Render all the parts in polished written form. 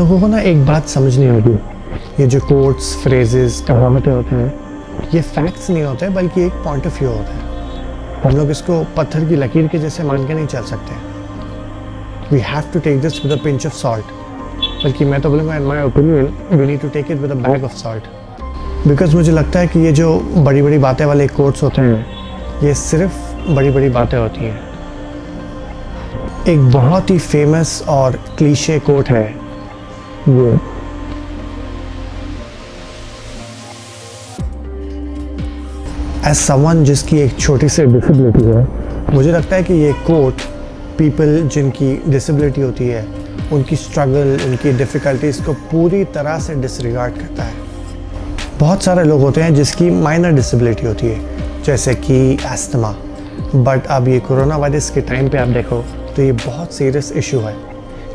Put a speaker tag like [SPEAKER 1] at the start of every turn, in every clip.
[SPEAKER 1] लोगों को ना एक बात समझ नहीं होती, ये जो कोट्स, फ्रेजेस, कहावतें होते हैं, ये फैक्ट्स नहीं होते बल्कि एक पॉइंट ऑफ व्यू होता है। हम लोग इसको पत्थर की लकीर के जैसे मान के नहीं चल सकते। We have to take this with a pinch of salt, बल्कि मैं तो बोलूँगा in my opinion we need to take it with a bag of salt. Because मुझे लगता है कि ये जो बड़ी बड़ी बातें वाले कोट्स होते हैं, ये सिर्फ बड़ी बड़ी बातें होती हैं। एक बहुत ही फेमस और क्लीशे कोट है ये, एज समवन जिसकी एक छोटी सी डिसेबिलिटी है, मुझे लगता है कि ये कोट पीपल जिनकी डिसेबिलिटी होती है, उनकी स्ट्रगल, उनकी डिफ़िकल्टीज़ को पूरी तरह से डिसरिगार्ड करता है। बहुत सारे लोग होते हैं जिसकी माइनर डिसेबिलिटी होती है, जैसे कि एस्थमा, बट अब ये कोरोना वायरस के टाइम पे आप देखो तो ये बहुत सीरियस इशू है।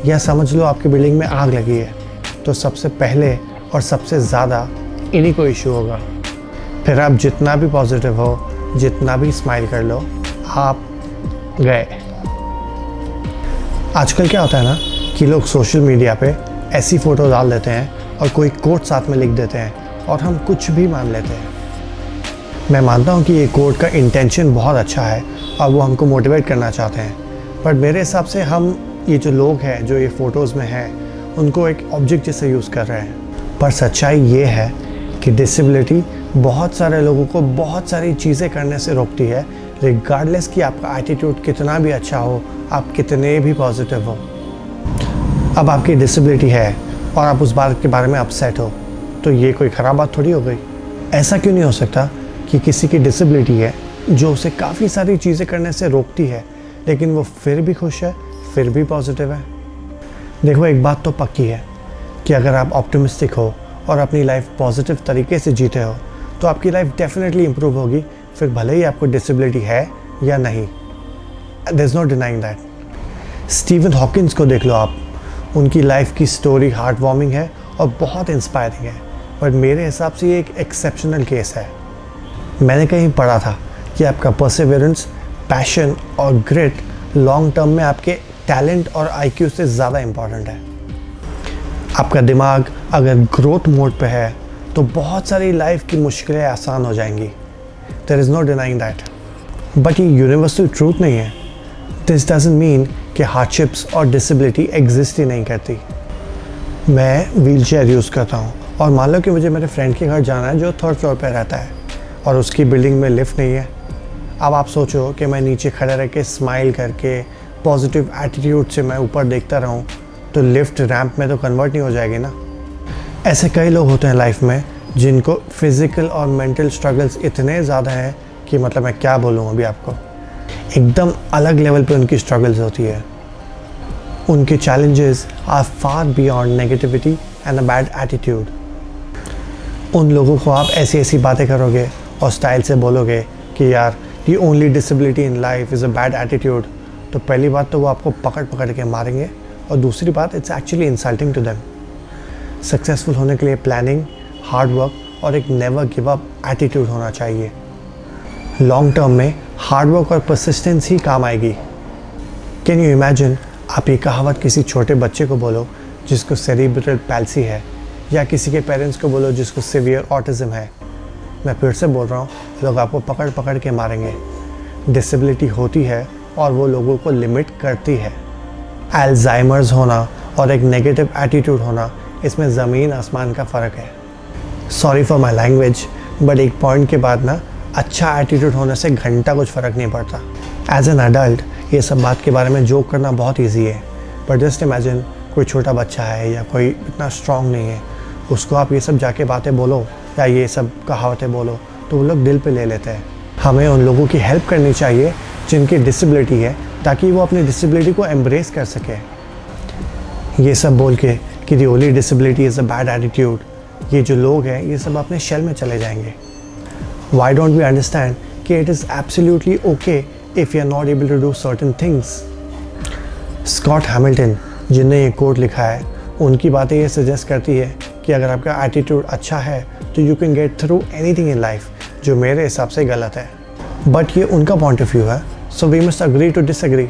[SPEAKER 1] या समझ लो आपकी बिल्डिंग में आग लगी है, तो सबसे पहले और सबसे ज़्यादा इन्हीं को इशू होगा। फिर आप जितना भी पॉजिटिव हो, जितना भी स्माइल कर लो, आप गए। आजकल क्या होता है ना कि लोग सोशल मीडिया पे ऐसी फ़ोटो डाल देते हैं और कोई कोट साथ में लिख देते हैं और हम कुछ भी मान लेते हैं। मैं मानता हूँ कि ये कोट का इंटेंशन बहुत अच्छा है और वो हमको मोटिवेट करना चाहते हैं, पर मेरे हिसाब से हम ये जो लोग हैं जो ये फ़ोटोज़ में हैं, उनको एक ऑब्जेक्ट जैसे यूज़ कर रहे हैं। पर सच्चाई ये है कि डिसेबिलिटी बहुत सारे लोगों को बहुत सारी चीज़ें करने से रोकती है, रिगार्डलेस कि आपका एटीट्यूड कितना भी अच्छा हो, आप कितने भी पॉजिटिव हो। अब आपकी डिसेबिलिटी है और आप उस बात के बारे में अपसेट हो, तो ये कोई ख़राब बात थोड़ी हो गई। ऐसा क्यों नहीं हो सकता कि किसी की डिसेबिलिटी है जो उसे काफ़ी सारी चीज़ें करने से रोकती है, लेकिन वो फिर भी खुश है, फिर भी पॉजिटिव है। देखो, एक बात तो पक्की है कि अगर आप ऑप्टिमिस्टिक हो और अपनी लाइफ पॉजिटिव तरीके से जीते हो, तो आपकी लाइफ डेफिनेटली इम्प्रूव होगी, फिर भले ही आपको डिसेबिलिटी है या नहीं। There is no denying that. Steven Hawkins को देख लो आप, उनकी लाइफ की स्टोरी हार्ट वार्मिंग है और बहुत इंस्पायरिंग है, बट मेरे हिसाब से ये एक एक्सेप्शनल केस है। मैंने कहीं पढ़ा था कि आपका परसिवरेंस, पैशन और ग्रिट लॉन्ग टर्म में आपके टैलेंट और आईक्यू से ज़्यादा इम्पॉर्टेंट है। आपका दिमाग अगर ग्रोथ मोड पे है तो बहुत सारी लाइफ की मुश्किलें आसान हो जाएंगी। There is no denying that, but ये यूनिवर्सल ट्रूथ नहीं है। दिस डजंट मीन कि हार्डशिप्स और डिसेबिलिटी एग्जिस्ट ही नहीं करती। मैं व्हील चेयर यूज़ करता हूँ और मान लो कि मुझे मेरे फ्रेंड के घर जाना है जो 3rd फ्लोर पर रहता है और उसकी बिल्डिंग में लिफ्ट नहीं है। अब आप सोचो कि मैं नीचे खड़े रह के स्माइल करके पॉजिटिव एटीट्यूड से मैं ऊपर देखता रहूं, तो लिफ्ट रैंप में तो कन्वर्ट नहीं हो जाएगी ना। ऐसे कई लोग होते हैं लाइफ में जिनको फिज़िकल और मेंटल स्ट्रगल्स इतने ज़्यादा हैं कि मतलब मैं क्या बोलूँ अभी आपको, एकदम अलग लेवल पे उनकी स्ट्रगल्स होती है। उनके challenges are far beyond negativity and a bad attitude. उन लोगों को आप ऐसी ऐसी बातें करोगे और स्टाइल से बोलोगे कि यार the only disability in life is a bad attitude, तो पहली बात तो वो आपको पकड़ पकड़ के मारेंगे, और दूसरी बात it's actually insulting to them. Successful होने के लिए प्लानिंग, हार्ड वर्क और एक नेवर गिव अप एटीट्यूड होना चाहिए। लॉन्ग टर्म में हार्ड वर्क और परसिस्टेंस ही काम आएगी। कैन यू इमेजिन, आप ये कहावत किसी छोटे बच्चे को बोलो जिसको सेरिब्रल पैल्सी है, या किसी के पेरेंट्स को बोलो जिसको सीवियर ऑटिज्म है, मैं फिर से बोल रहा हूँ, लोग आपको पकड़ पकड़ के मारेंगे। डिसेबिलिटी होती है और वो लोगों को लिमिट करती है। अल्जाइमर्स होना और एक नेगेटिव एटीट्यूड होना, इसमें ज़मीन आसमान का फ़र्क है। Sorry for my language, but एक पॉइंट के बाद ना अच्छा एटीट्यूड होने से घंटा कुछ फ़र्क नहीं पड़ता। एज एन अडल्ट ये सब बात के बारे में जोक करना बहुत ईजी है, बट जस्ट इमेजिन कोई छोटा बच्चा है या कोई इतना स्ट्रॉन्ग नहीं है, उसको आप ये सब जाके बातें बोलो या ये सब कहावतें बोलो तो वो लोग दिल पे ले लेते हैं। हमें उन लोगों की हेल्प करनी चाहिए जिनकी डिसेबिलिटी है, ताकि वो अपनी डिसेबिलिटी को एम्ब्रेस कर सके। ये सब बोल के कि the only disability is a bad attitude, ये जो लोग हैं ये सब अपने शेल में चले जाएंगे। वाई डोंट वी अंडरस्टैंड कि it is absolutely okay if you are not able to do certain things. Scott Hamilton जिनने ये कोट लिखा है, उनकी बातें ये सजेस्ट करती है कि अगर आपका एटीट्यूड अच्छा है तो you can get through anything in life, जो मेरे हिसाब से गलत है, बट ये उनका पॉइंट ऑफ व्यू है, so we must agree to disagree.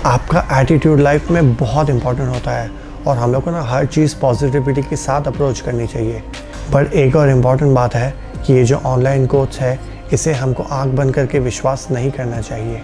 [SPEAKER 1] आपका एटीट्यूड लाइफ में बहुत इंपॉर्टेंट होता है और हम लोग को ना हर चीज़ पॉजिटिविटी के साथ अप्रोच करनी चाहिए। पर एक और इम्पॉर्टेंट बात है कि ये जो ऑनलाइन कोर्स है इसे हमको आंख बंद करके विश्वास नहीं करना चाहिए।